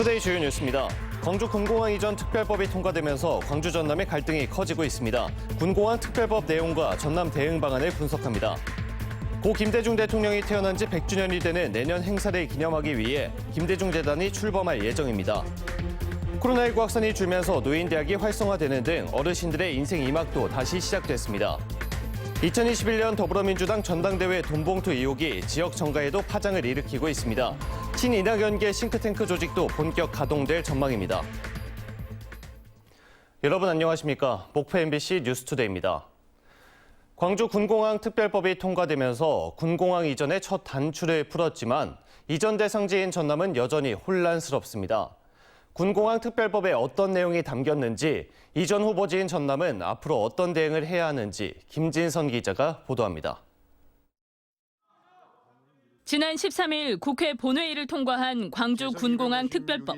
투데이 주요 뉴스입니다. 광주 군공항 이전 특별법이 통과되면서 광주 전남의 갈등이 커지고 있습니다. 군공항 특별법 내용과 전남 대응 방안을 분석합니다. 고 김대중 대통령이 태어난 지 100주년이 되는 내년 행사를 기념하기 위해 김대중 재단이 출범할 예정입니다. 코로나19 확산이 줄면서 노인대학이 활성화되는 등 어르신들의 인생 2막도 다시 시작됐습니다. 2021년 더불어민주당 전당대회 돈봉투 의혹이 지역 정가에도 파장을 일으키고 있습니다. 친이낙연계 싱크탱크 조직도 본격 가동될 전망입니다. 여러분 안녕하십니까? 목포 MBC 뉴스투데이입니다. 광주 군공항 특별법이 통과되면서 군공항 이전의 첫 단추를 풀었지만 이전 대상지인 전남은 여전히 혼란스럽습니다. 군공항 특별법에 어떤 내용이 담겼는지, 이전 후보지인 전남은 앞으로 어떤 대응을 해야 하는지 김진선 기자가 보도합니다. 지난 13일 국회 본회의를 통과한 광주 군공항 특별법.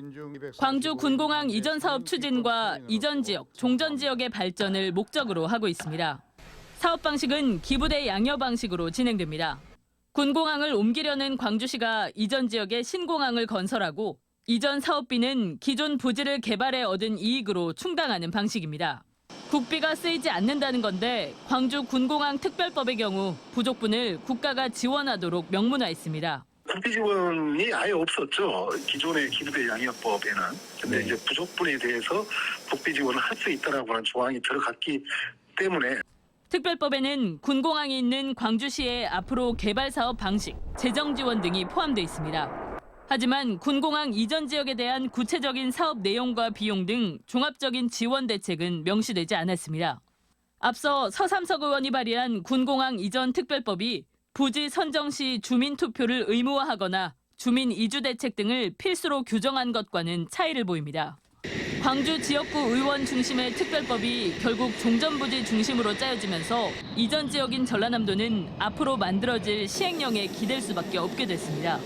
광주 군공항 이전 사업 추진과 이전 지역, 종전 지역의 발전을 목적으로 하고 있습니다. 사업 방식은 기부대 양여 방식으로 진행됩니다. 군공항을 옮기려는 광주시가 이전 지역에 신공항을 건설하고 이전 사업비는 기존 부지를 개발해 얻은 이익으로 충당하는 방식입니다. 국비가 쓰이지 않는다는 건데 광주 군공항 특별법의 경우 부족분을 국가가 지원하도록 명문화했습니다. 국비 지원이 아예 없었죠. 기존의 기부대 양해법에는. 근데 이제 부족분에 대해서 국비 지원을 할 수 있다라고 하는 조항이 들어갔기 때문에. 특별법에는 군공항이 있는 광주시의 앞으로 개발 사업 방식, 재정 지원 등이 포함돼 있습니다. 하지만 군공항 이전 지역에 대한 구체적인 사업 내용과 비용 등 종합적인 지원 대책은 명시되지 않았습니다. 앞서 서삼석 의원이 발의한 군공항 이전 특별법이 부지 선정 시 주민 투표를 의무화하거나 주민 이주 대책 등을 필수로 규정한 것과는 차이를 보입니다. 광주 지역구 의원 중심의 특별법이 결국 종전부지 중심으로 짜여지면서 이전 지역인 전라남도는 앞으로 만들어질 시행령에 기댈 수밖에 없게 됐습니다.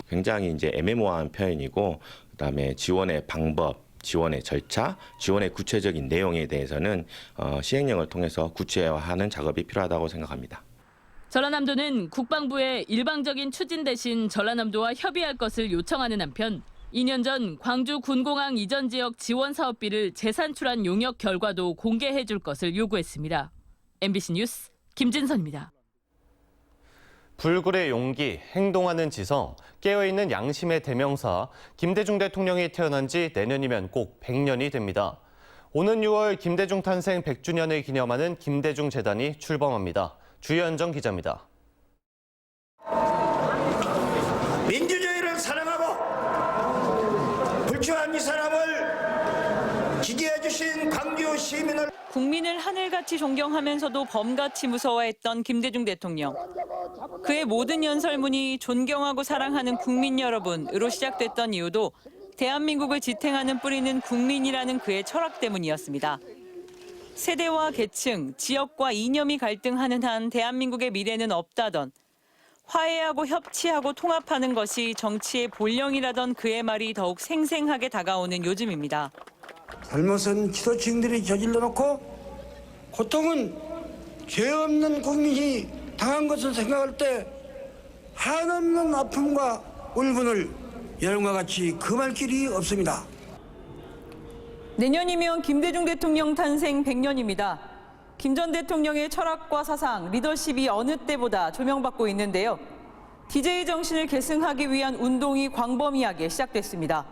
굉장히 이제 애매모호한 표현이고, 그다음에 지원의 방법, 지원의 절차, 지원의 구체적인 내용에 대해서는 시행령을 통해서 구체화하는 작업이 필요하다고 생각합니다. 전라남도는 국방부에 일방적인 추진 대신 전라남도와 협의할 것을 요청하는 한편 2년 전 광주 군공항 이전 지역 지원 사업비를 재산출한 용역 결과도 공개해 줄 것을 요구했습니다. MBC 뉴스 김진선입니다. 불굴의 용기, 행동하는 지성, 깨어있는 양심의 대명사, 김대중 대통령이 태어난 지 내년이면 꼭 100년이 됩니다. 오는 6월 김대중 탄생 100주년을 기념하는 김대중 재단이 출범합니다. 주현정 기자입니다. 민주주의를 사랑하고 불추한 이 사람을 지지해 주신 광주 시민을 국민을 하늘같이 존경하면서도 범같이 무서워했던 김대중 대통령. 그의 모든 연설문이 존경하고 사랑하는 국민 여러분으로 시작됐던 이유도 대한민국을 지탱하는 뿌리는 국민이라는 그의 철학 때문이었습니다. 세대와 계층, 지역과 이념이 갈등하는 한 대한민국의 미래는 없다던, 화해하고 협치하고 통합하는 것이 정치의 본령이라던 그의 말이 더욱 생생하게 다가오는 요즘입니다. 잘못은 지도층들이 저질러 놓고 고통은 죄 없는 국민이 당한 것을 생각할 때 한없는 아픔과 울분을 여러분과 같이 금할 길이 없습니다. 내년이면 김대중 대통령 탄생 100년입니다. 김 전 대통령의 철학과 사상, 리더십이 어느 때보다 조명받고 있는데요. DJ 정신을 계승하기 위한 운동이 광범위하게 시작됐습니다.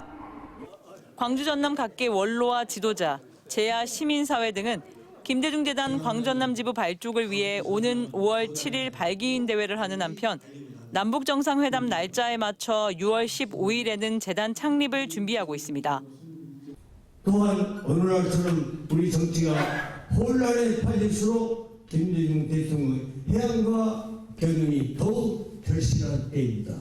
광주 전남 각계 원로와 지도자, 재야 시민사회 등은 김대중 재단 광전남 지부 발족을 위해 오는 5월 7일 발기인 대회를 하는 한편 남북 정상회담 날짜에 맞춰 6월 15일에는 재단 창립을 준비하고 있습니다. 또한 오늘날처럼 우리 정치가 혼란에 빠질수록 김대중 대통령의 해안과 격언이 더욱 절실한 때입니다.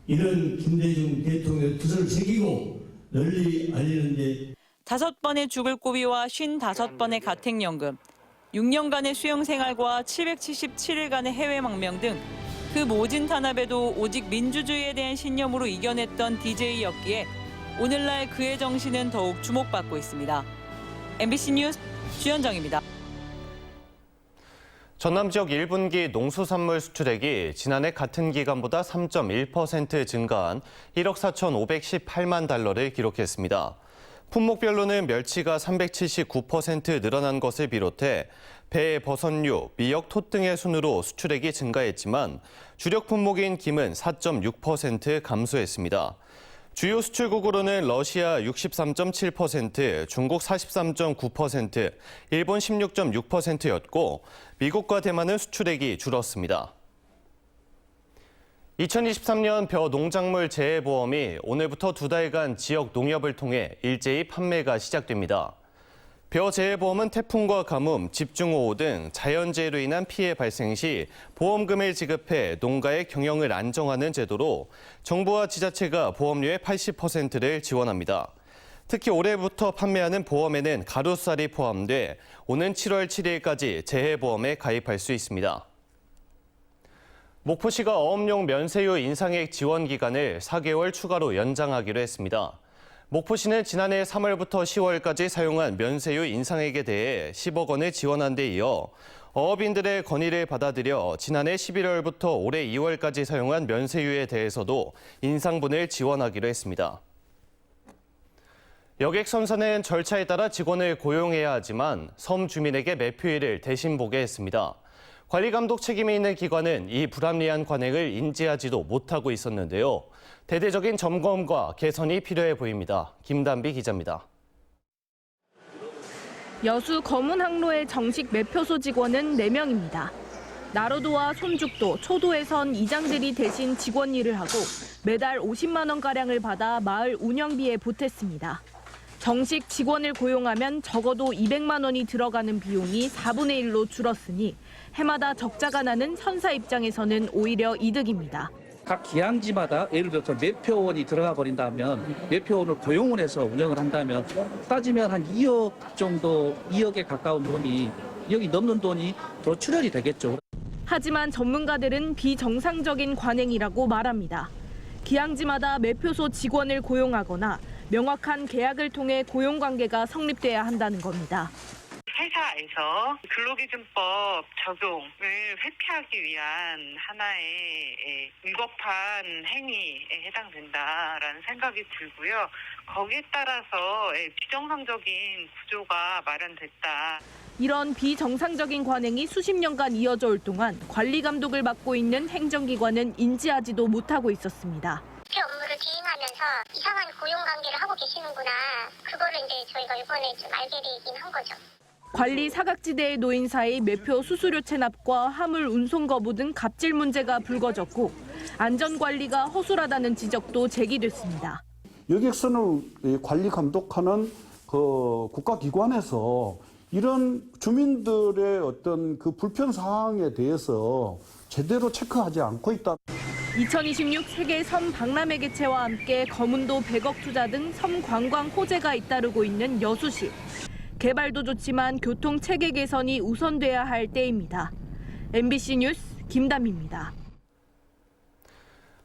이런 김대중 대통령의 뜻을 새기고 널리 알리는 데 5번의 죽을 고비와 55번의 가택연금, 6년간의 수용생활과 777일간의 해외 망명 등 그 모진 탄압에도 오직 민주주의에 대한 신념으로 이겨냈던 DJ였기에 오늘날 그의 정신은 더욱 주목받고 있습니다. MBC 뉴스 주현정입니다. 전남 지역 1분기 농수산물 수출액이 지난해 같은 기간보다 3.1% 증가한 1억 4,518만 달러를 기록했습니다. 품목별로는 멸치가 379% 늘어난 것을 비롯해 배, 버섯류, 미역, 톳 등의 순으로 수출액이 증가했지만 주력 품목인 김은 4.6% 감소했습니다. 주요 수출국으로는 러시아 63.7%, 중국 43.9%, 일본 16.6%였고 미국과 대만은 수출액이 줄었습니다. 2023년 벼 농작물 재해보험이 오늘부터 2달간 지역 농협을 통해 일제히 판매가 시작됩니다. 벼 재해보험은 태풍과 가뭄, 집중호우 등 자연재해로 인한 피해 발생 시 보험금을 지급해 농가의 경영을 안정하는 제도로 정부와 지자체가 보험료의 80%를 지원합니다. 특히 올해부터 판매하는 보험에는 가루쌀이 포함돼 오는 7월 7일까지 재해보험에 가입할 수 있습니다. 목포시가 어업용 면세유 인상액 지원 기간을 4개월 추가로 연장하기로 했습니다. 목포시는 지난해 3월부터 10월까지 사용한 면세유 인상액에 대해 10억 원을 지원한 데 이어 어업인들의 건의를 받아들여 지난해 11월부터 올해 2월까지 사용한 면세유에 대해서도 인상분을 지원하기로 했습니다. 여객선사는 절차에 따라 직원을 고용해야 하지만 섬 주민에게 매표일을 대신 보게 했습니다. 관리감독 책임이 있는 기관은 이 불합리한 관행을 인지하지도 못하고 있었는데요. 대대적인 점검과 개선이 필요해 보입니다. 김단비 기자입니다. 여수 검은 항로의 정식 매표소 직원은 4명입니다. 나로도와 손죽도, 초도에선 이장들이 대신 직원 일을 하고 매달 50만 원가량을 받아 마을 운영비에 보탰습니다. 정식 직원을 고용하면 적어도 200만 원이 들어가는 비용이 4분의 1로 줄었으니 해마다 적자가 나는 선사 입장에서는 오히려 이득입니다. 각 기항지마다 예를 들어서 매표원이 들어가 버린다면 매표원을 고용을 해서 운영을 한다면 따지면 한 2억 정도, 2억에 가까운 돈이 2억이 넘는 돈이 더 출혈이 되겠죠. 하지만 전문가들은 비정상적인 관행이라고 말합니다. 기항지마다 매표소 직원을 고용하거나 명확한 계약을 통해 고용관계가 성립돼야 한다는 겁니다. 회사에서 근로기준법 적용을 회피하기 위한 하나의 위법한 행위에 해당된다라는 생각이 들고요. 거기에 따라서 비정상적인 구조가 마련됐다. 이런 비정상적인 관행이 수십 년간 이어져 올 동안 관리 감독을 맡고 있는 행정기관은 인지하지도 못하고 있었습니다. 업무를 대행하면서 이상한 고용관계를 하고 계시는구나. 그거를 이제 저희가 이번에 좀 알게 되긴 한 거죠. 관리 사각지대에 놓인 사이 매표 수수료 체납과 화물 운송 거부 등 갑질 문제가 불거졌고 안전관리가 허술하다는 지적도 제기됐습니다. 여객선을 관리 감독하는 그 국가기관에서 이런 주민들의 어떤 그 불편 사항에 대해서 제대로 체크하지 않고 있다. 2026 세계 섬 박람회 개최와 함께 거문도 100억 투자 등 섬 관광 호재가 잇따르고 있는 여수시. 개발도 좋지만 교통 체계 개선이 우선돼야 할 때입니다. MBC 뉴스 김담희입니다.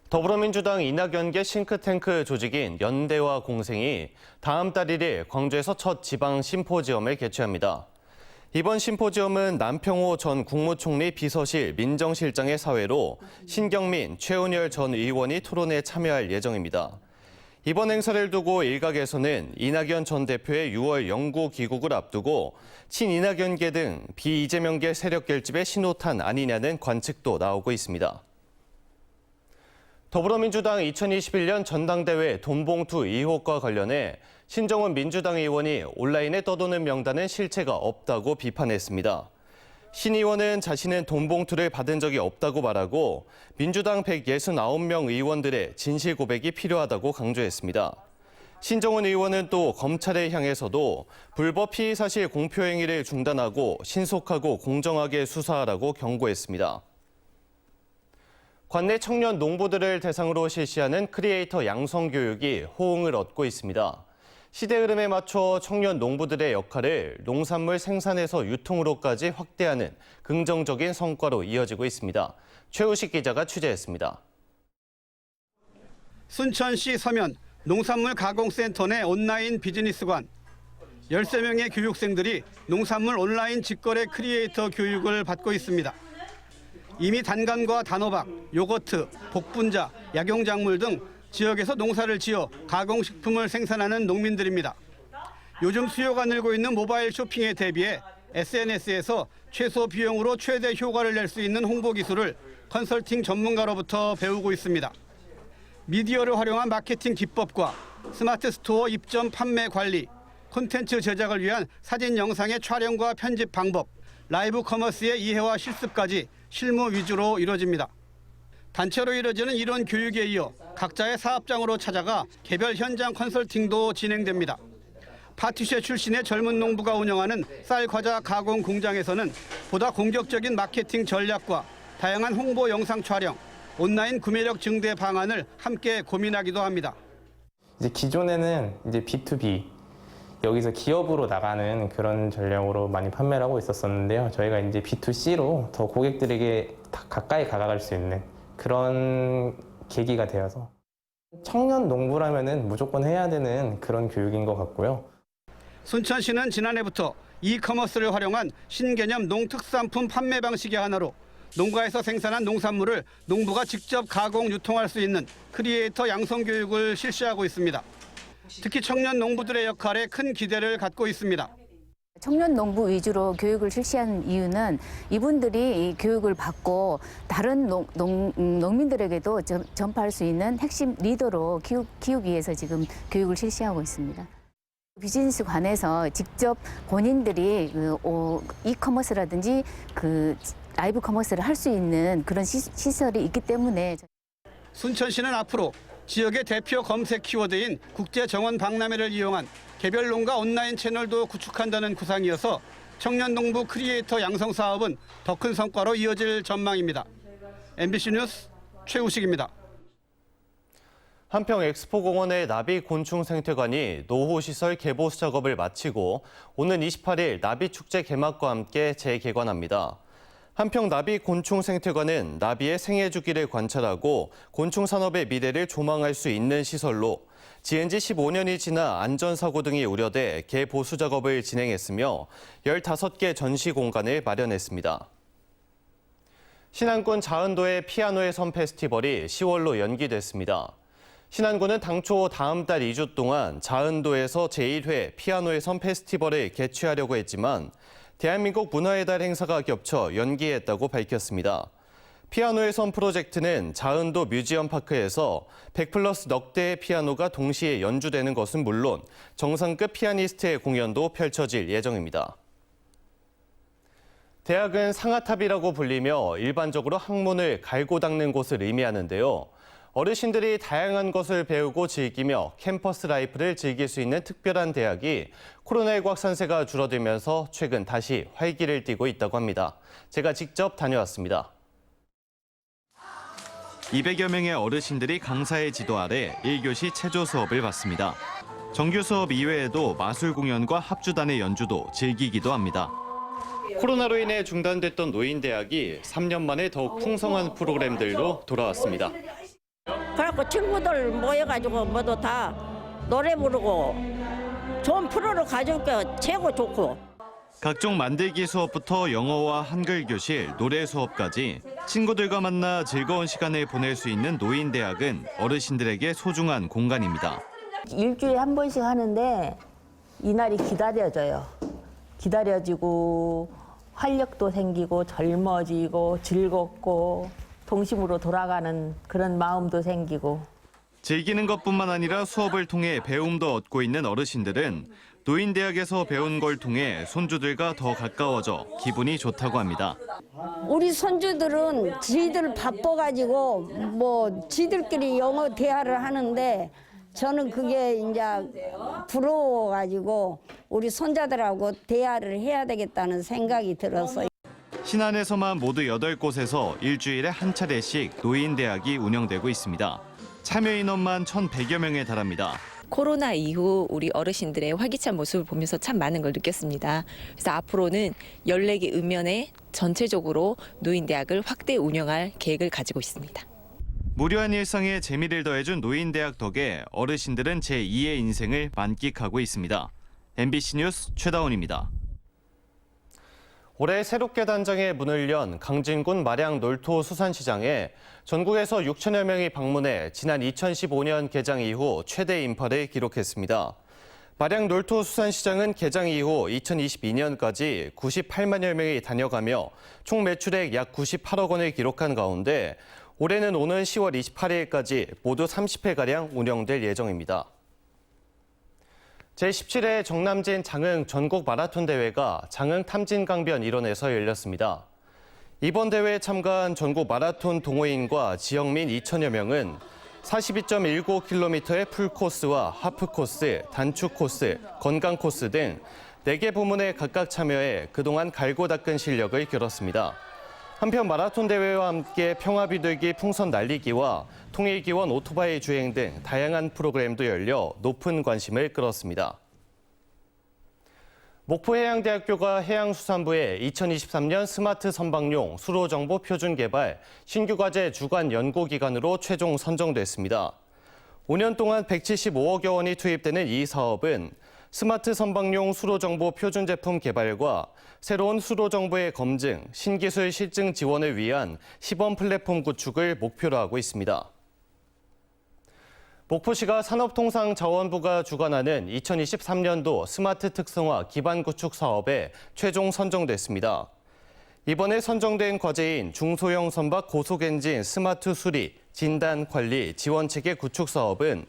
더불어민주당 이낙연계 싱크탱크 조직인 연대와 공생이 다음 달 1일 광주에서 첫 지방 심포지엄을 개최합니다. 이번 심포지엄은 남평호 전 국무총리 비서실 민정실장의 사회로 신경민, 최은열 전 의원이 토론에 참여할 예정입니다. 이번 행사를 두고 일각에서는 이낙연 전 대표의 6월 영구 귀국을 앞두고 친이낙연계 등 비이재명계 세력 결집의 신호탄 아니냐는 관측도 나오고 있습니다. 더불어민주당 2021년 전당대회 돈봉투 의혹과 관련해 신정훈 민주당 의원이 온라인에 떠도는 명단은 실체가 없다고 비판했습니다. 신 의원은 자신은 돈봉투를 받은 적이 없다고 말하고 민주당 169명 의원들의 진실 고백이 필요하다고 강조했습니다. 신정훈 의원은 또 검찰에 향해서도 불법 피의 사실 공표 행위를 중단하고 신속하고 공정하게 수사하라고 경고했습니다. 관내 청년 농부들을 대상으로 실시하는 크리에이터 양성 교육이 호응을 얻고 있습니다. 시대 흐름에 맞춰 청년 농부들의 역할을 농산물 생산에서 유통으로까지 확대하는 긍정적인 성과로 이어지고 있습니다. 최우식 기자가 취재했습니다. 순천시 서면 농산물 가공센터 내 온라인 비즈니스관. 13명의 교육생들이 농산물 온라인 직거래 크리에이터 교육을 받고 있습니다. 이미 단감과 단호박, 요거트, 복분자, 약용작물 등 지역에서 농사를 지어 가공식품을 생산하는 농민들입니다. 요즘 수요가 늘고 있는 모바일 쇼핑에 대비해 SNS에서 최소 비용으로 최대 효과를 낼 수 있는 홍보 기술을 컨설팅 전문가로부터 배우고 있습니다. 미디어를 활용한 마케팅 기법과 스마트 스토어 입점 판매 관리, 콘텐츠 제작을 위한 사진 영상의 촬영과 편집 방법, 라이브 커머스의 이해와 실습까지 실무 위주로 이루어집니다. 단체로 이루어지는 이런 교육에 이어 각자의 사업장으로 찾아가 개별 현장 컨설팅도 진행됩니다. 파티쉐 출신의 젊은 농부가 운영하는 쌀 과자 가공 공장에서는 보다 공격적인 마케팅 전략과 다양한 홍보 영상 촬영, 온라인 구매력 증대 방안을 함께 고민하기도 합니다. 이제 기존에는 이제 B2B 여기서 기업으로 나가는 그런 전략으로 많이 판매를 하고 있었었는데요. 저희가 이제 B2C로 더 고객들에게 가까이 다가갈 수 있는 그런 계기가 되어서 청년 농부라면은 무조건 해야 되는 그런 교육인 것 같고요. 순천시는 지난해부터 이커머스를 활용한 신개념 농특산품 판매 방식의 하나로 농가에서 생산한 농산물을 농부가 직접 가공 유통할 수 있는 크리에이터 양성 교육을 실시하고 있습니다. 특히 청년 농부들의 역할에 큰 기대를 갖고 있습니다. 청년 농부 위주로 교육을 실시한 이유는 이분들이 이 교육을 받고 다른 농민들에게도 전파할 수 있는 핵심 리더로 키우기 위해서 지금 교육을 실시하고 있습니다. 비즈니스관에서 직접 본인들이 이커머스라든지 라이브 커머스를 할 수 있는 그런 시설이 있기 때문에 순천시는 앞으로 지역의 대표 검색 키워드인 국제정원 박람회를 이용한 개별 농가 온라인 채널도 구축한다는 구상이어서 청년 농부 크리에이터 양성 사업은 더 큰 성과로 이어질 전망입니다. MBC 뉴스 최우식입니다. 한평 엑스포공원의 나비곤충생태관이 노후시설 개보 작업을 마치고 오는 28일 나비축제 개막과 함께 재개관합니다. 한평 나비곤충생태관은 나비의 생애 주기를 관찰하고 곤충 산업의 미래를 조망할 수 있는 시설로 지은 지 15년이 지나 안전사고 등이 우려돼 개보수 작업을 진행했으며 15개 전시 공간을 마련했습니다. 신안군 자은도의 피아노의 섬 페스티벌이 10월로 연기됐습니다. 신안군은 당초 다음 달 2주 동안 자은도에서 제1회 피아노의 섬 페스티벌을 개최하려고 했지만 대한민국 문화의 달 행사가 겹쳐 연기했다고 밝혔습니다. 피아노의 섬 프로젝트는 자은도 뮤지엄 파크에서 100+ 넉 대의 피아노가 동시에 연주되는 것은 물론 정상급 피아니스트의 공연도 펼쳐질 예정입니다. 대학은 상아탑이라고 불리며 일반적으로 학문을 갈고 닦는 곳을 의미하는데요. 어르신들이 다양한 것을 배우고 즐기며 캠퍼스 라이프를 즐길 수 있는 특별한 대학이 코로나19 확산세가 줄어들면서 최근 다시 활기를 띠고 있다고 합니다. 제가 직접 다녀왔습니다. 200여 명의 어르신들이 강사의 지도 아래 1교시 체조 수업을 받습니다. 정규 수업 이외에도 마술 공연과 합주단의 연주도 즐기기도 합니다. 코로나로 인해 중단됐던 노인대학이 3년 만에 더욱 풍성한 프로그램들로 돌아왔습니다. 그래갖고 친구들 모여가지고 모두 다 노래 부르고 좋은 프로를 가져올게 최고 좋고. 각종 만들기 수업부터 영어와 한글 교실, 노래 수업까지 친구들과 만나 즐거운 시간을 보낼 수 있는 노인대학은 어르신들에게 소중한 공간입니다. 일주일에 한 번씩 하는데 이날이 기다려져요. 기다려지고 활력도 생기고 젊어지고 즐겁고 동심으로 돌아가는 그런 마음도 생기고. 즐기는 것뿐만 아니라 수업을 통해 배움도 얻고 있는 어르신들은 노인대학에서 배운 걸 통해 손주들과 더 가까워져 기분이 좋다고 합니다. 우리 손주들은 지들 바빠가지고 뭐 지들끼리 영어 대화를 하는데 저는 그게 이제 부러워가지고 우리 손자들하고 대화를 해야 되겠다는 생각이 들었어요. 신안에서만 모두 8곳에서 일주일에 한 차례씩 노인대학이 운영되고 있습니다. 참여 인원만 1,100여 명에 달합니다. 코로나 이후 우리 어르신들의 활기찬 모습을 보면서 참 많은 걸 느꼈습니다. 그래서 앞으로는 14개 읍면에 전체적으로 노인대학을 확대 운영할 계획을 가지고 있습니다. 무료한 일상에 재미를 더해준 노인대학 덕에 어르신들은 제2의 인생을 만끽하고 있습니다. MBC 뉴스 최다운입니다. 올해 새롭게 단장에 문을 연 강진군 마량 놀토 수산시장에 전국에서 6천여 명이 방문해 지난 2015년 개장 이후 최대 인파를 기록했습니다. 마량 놀토 수산시장은 개장 이후 2022년까지 98만여 명이 다녀가며 총 매출액 약 98억 원을 기록한 가운데 올해는 오는 10월 28일까지 모두 30회가량 운영될 예정입니다. 제17회 정남진 장흥 전국 마라톤 대회가 장흥 탐진강변 일원에서 열렸습니다. 이번 대회에 참가한 전국 마라톤 동호인과 지역민 2천여 명은 42.19km의 풀코스와 하프코스, 단축코스, 건강코스 등 4개 부문에 각각 참여해 그동안 갈고 닦은 실력을 길렀습니다. 한편 마라톤 대회와 함께 평화비둘기 풍선 날리기와 통일기원 오토바이 주행 등 다양한 프로그램도 열려 높은 관심을 끌었습니다. 목포해양대학교가 해양수산부에 2023년 스마트 선박용 수로정보 표준 개발 신규 과제 주간 연구기관으로 최종 선정됐습니다. 5년 동안 175억여 원이 투입되는 이 사업은 스마트 선박용 수로정보 표준 제품 개발과 새로운 수로정보의 검증, 신기술 실증 지원을 위한 시범 플랫폼 구축을 목표로 하고 있습니다. 목포시가 산업통상자원부가 주관하는 2023년도 스마트 특성화 기반 구축 사업에 최종 선정됐습니다. 이번에 선정된 과제인 중소형 선박 고속엔진 스마트 수리, 진단, 관리, 지원체계 구축 사업은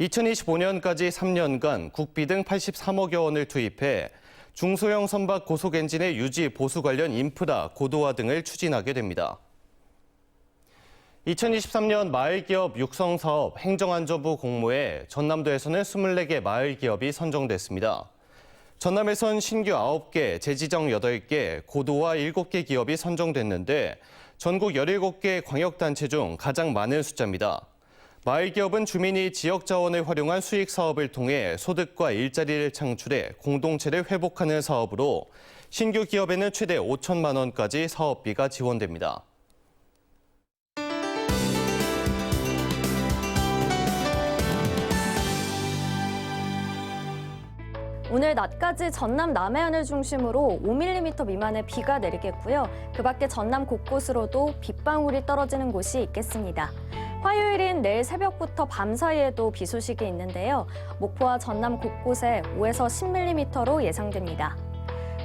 2025년까지 3년간 국비 등 83억여 원을 투입해 중소형 선박 고속엔진의 유지, 보수 관련 인프라, 고도화 등을 추진하게 됩니다. 2023년 마을기업 육성사업 행정안전부 공모에 전남도에서는 24개 마을기업이 선정됐습니다. 전남에선 신규 9개, 재지정 8개, 고도화 7개 기업이 선정됐는데 전국 17개 광역단체 중 가장 많은 숫자입니다. 마을기업은 주민이 지역 자원을 활용한 수익 사업을 통해 소득과 일자리를 창출해 공동체를 회복하는 사업으로 신규 기업에는 최대 5천만 원까지 사업비가 지원됩니다. 오늘 낮까지 전남 남해안을 중심으로 5mm 미만의 비가 내리겠고요. 그 밖에 전남 곳곳으로도 빗방울이 떨어지는 곳이 있겠습니다. 화요일인 내일 새벽부터 밤 사이에도 비 소식이 있는데요. 목포와 전남 곳곳에 5에서 10mm로 예상됩니다.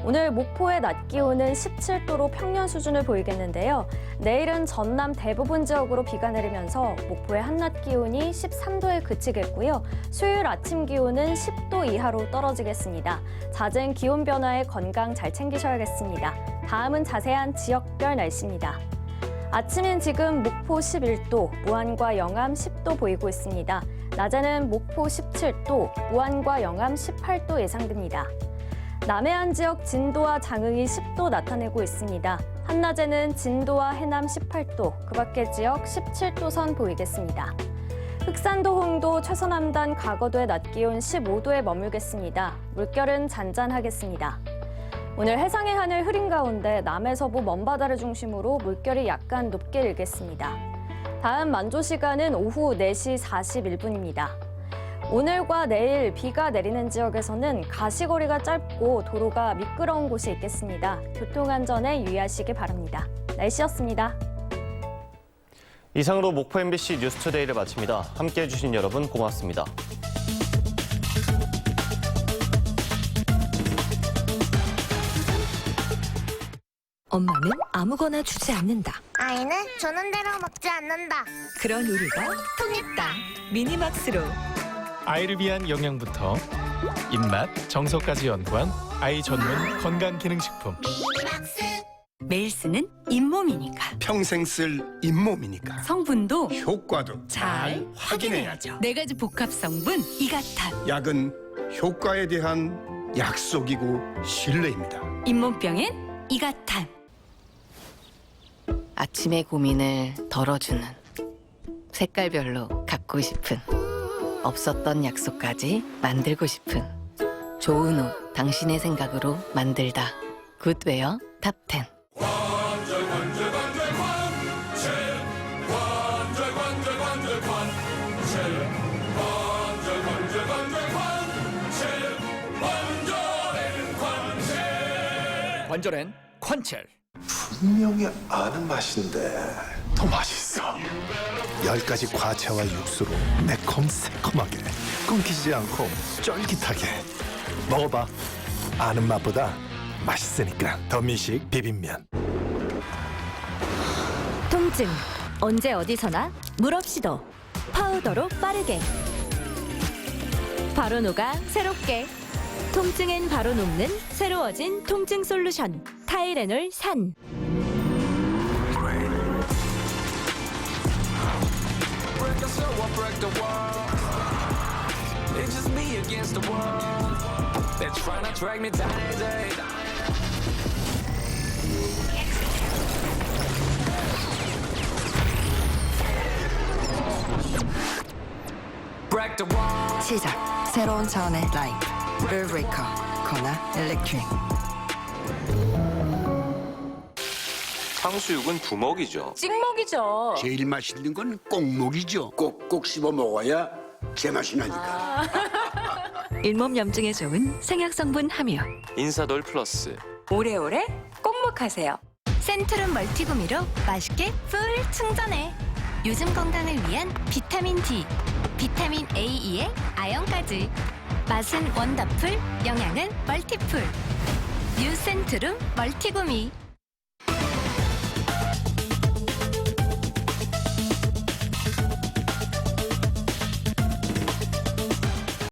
오늘 목포의 낮 기온은 17도로 평년 수준을 보이겠는데요. 내일은 전남 대부분 지역으로 비가 내리면서 목포의 한낮 기온이 13도에 그치겠고요. 수요일 아침 기온은 10도 이하로 떨어지겠습니다. 잦은 기온 변화에 건강 잘 챙기셔야겠습니다. 다음은 자세한 지역별 날씨입니다. 아침인 지금 목포 11도, 무안과 영암 10도 보이고 있습니다. 낮에는 목포 17도, 무안과 영암 18도 예상됩니다. 남해안 지역 진도와 장흥이 10도 나타내고 있습니다. 한낮에는 진도와 해남 18도, 그 밖의 지역 17도 선 보이겠습니다. 흑산도, 홍도, 최서남단, 가거도의 낮 기온 15도에 머물겠습니다. 물결은 잔잔하겠습니다. 오늘 해상의 하늘 흐린 가운데 남해서부 먼바다를 중심으로 물결이 약간 높게 일겠습니다. 다음 만조 시간은 오후 4시 41분입니다. 오늘과 내일 비가 내리는 지역에서는 가시거리가 짧고 도로가 미끄러운 곳이 있겠습니다. 교통안전에 유의하시기 바랍니다. 날씨였습니다. 이상으로 목포 MBC 뉴스투데이를 마칩니다. 함께해 주신 여러분 고맙습니다. 엄마는 아무거나 주지 않는다. 아이는 주는 대로 먹지 않는다. 그런 우리가 통했다. 미니막스로. 아이를 위한 영양부터 입맛, 정서까지 연구한 아이 전문 건강기능식품. 매일 쓰는 잇몸이니까. 평생 쓸 잇몸이니까. 성분도 효과도 잘 확인해야죠. 4가지 복합 성분 이가탄. 약은 효과에 대한 약속이고 신뢰입니다. 잇몸병엔 이가탄. 아침의 고민을 덜어주는, 색깔별로 갖고 싶은, 없었던 약속까지 만들고 싶은, 좋은 옷 당신의 생각으로 만들다. 굿웨어 탑10. 관절 관절엔 관첼. 분명히 아는 맛인데 더 맛있어. 10가지 과채와 육수로 매콤 새콤하게 끊기지 않고 쫄깃하게 먹어봐. 아는 맛보다 맛있으니까 더미식 비빔면. 통증 언제 어디서나 물 없이도 파우더로 빠르게 바로 녹아 새롭게 통증엔 바로 녹는 새로워진 통증 솔루션 타이레놀 산. 시작. 새로운 차원의 라이프. 룰브레이커 코나 일렉트릭. 탕수육은 두먹이죠. 찍먹이죠. 제일 맛있는 건 꼭먹이죠. 꼭꼭 씹어 먹어야 제맛이 나니까. 잇몸 염증에 좋은 생약 성분 함유. 인사돌 플러스. 오래오래 꼭먹하세요. 센트룸 멀티구미로 맛있게 풀 충전해. 요즘 건강을 위한 비타민 D, 비타민 A, E에 아연까지. 맛은 원더풀, 영양은 멀티풀. 뉴 센트룸 멀티구미.